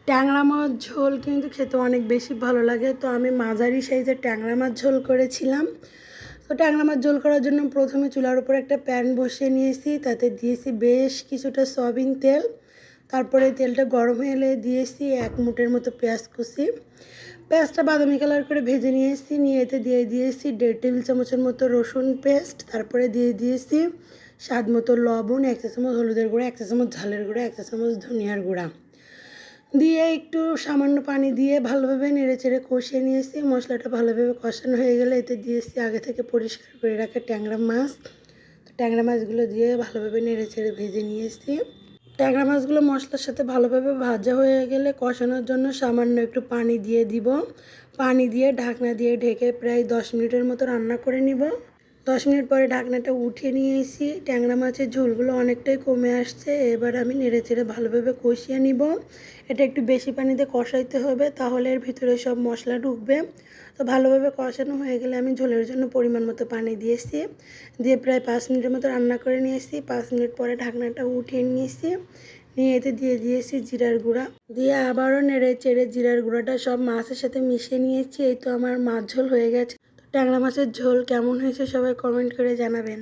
ট্যাংরা মাছ ঝোল কিন্তু খেতে অনেক বেশি ভালো লাগে। তো আমি মাঝারি সাইজের ট্যাংরা মাছ ঝোল করেছিলাম। তো ট্যাংরা মাছ ঝোল করার জন্য প্রথমে চুলার উপর একটা প্যান বসিয়ে নিয়েছি, তাতে দিয়েছি বেশ কিছুটা সয়াবিন তেল। তারপরে তেলটা গরম হয়ে এলে দিয়েছি 1 মুঠের মতো পেঁয়াজ কুচি। পেঁয়াজটা বাদামি কালার করে ভেজে নিয়েছি, নিয়ে এতে দিয়ে দিয়েছি 1.5 টেবিল চামচের মতো রসুন পেস্ট। তারপরে দিয়ে দিয়েছি স্বাদ মতো লবণ, 1 চা চামচ হলুদের গুঁড়া, 1 চা চামচ ঝালের গুঁড়া, 1 চা চামচ ধনিয়ার গুঁড়া দিয়ে একটু সামান্য পানি দিয়ে ভালোভাবে নেড়েচেড়ে কষিয়ে নিয়েছি। মশলাটা ভালোভাবে কষানো হয়ে গেলে এতে দিয়েছি আগে থেকে পরিষ্কার করে রাখা ট্যাংরা মাছ। তো ট্যাংরা মাছগুলো দিয়ে ভালোভাবে নেড়েচেড়ে ভেজে নিয়েছি। ট্যাংরা মাছগুলো মশলার সাথে ভালোভাবে ভাজা হয়ে গেলে কষানোর জন্য সামান্য একটু পানি দিয়ে দিব। পানি দিয়ে ঢাকনা দিয়ে ঢেকে প্রায় 10 মিনিটের মতো রান্না করে নিব। 10 মিনিট পরে ঢাকনাটা উঠিয়ে নিয়েছি। ট্যাংরা মাছের ঝোলগুলো অনেকটাই কমে আসছে। এবার আমি নেড়েচেড়ে ভালোভাবে কষিয়ে নিব। এটা একটু বেশি পানিতে কষাইতে হবে, তাহলে এর ভিতরে সব মশলা ঢুকবে। তো ভালোভাবে কষানো হয়ে গেলে আমি ঝোলের জন্য পরিমাণ মতো পানি দিয়েছি, দিয়ে প্রায় 5 মিনিটের মতো রান্না করে নিয়েছি। 5 মিনিট পরে ঢাকনাটা উঠিয়ে নিয়েছি, নিয়ে এতে দিয়ে দিয়েছি জিরার গুঁড়া, দিয়ে আবারও নেড়েচেড়ে জিরার গুঁড়াটা সব মাছের সাথে মিশিয়ে নিয়েছি। এই তো আমার মাছ ঝোল হয়ে গেছে। ট্যাংরা মাছের ঝোল কেমন হয়েছে সবাই কমেন্ট করে জানাবেন।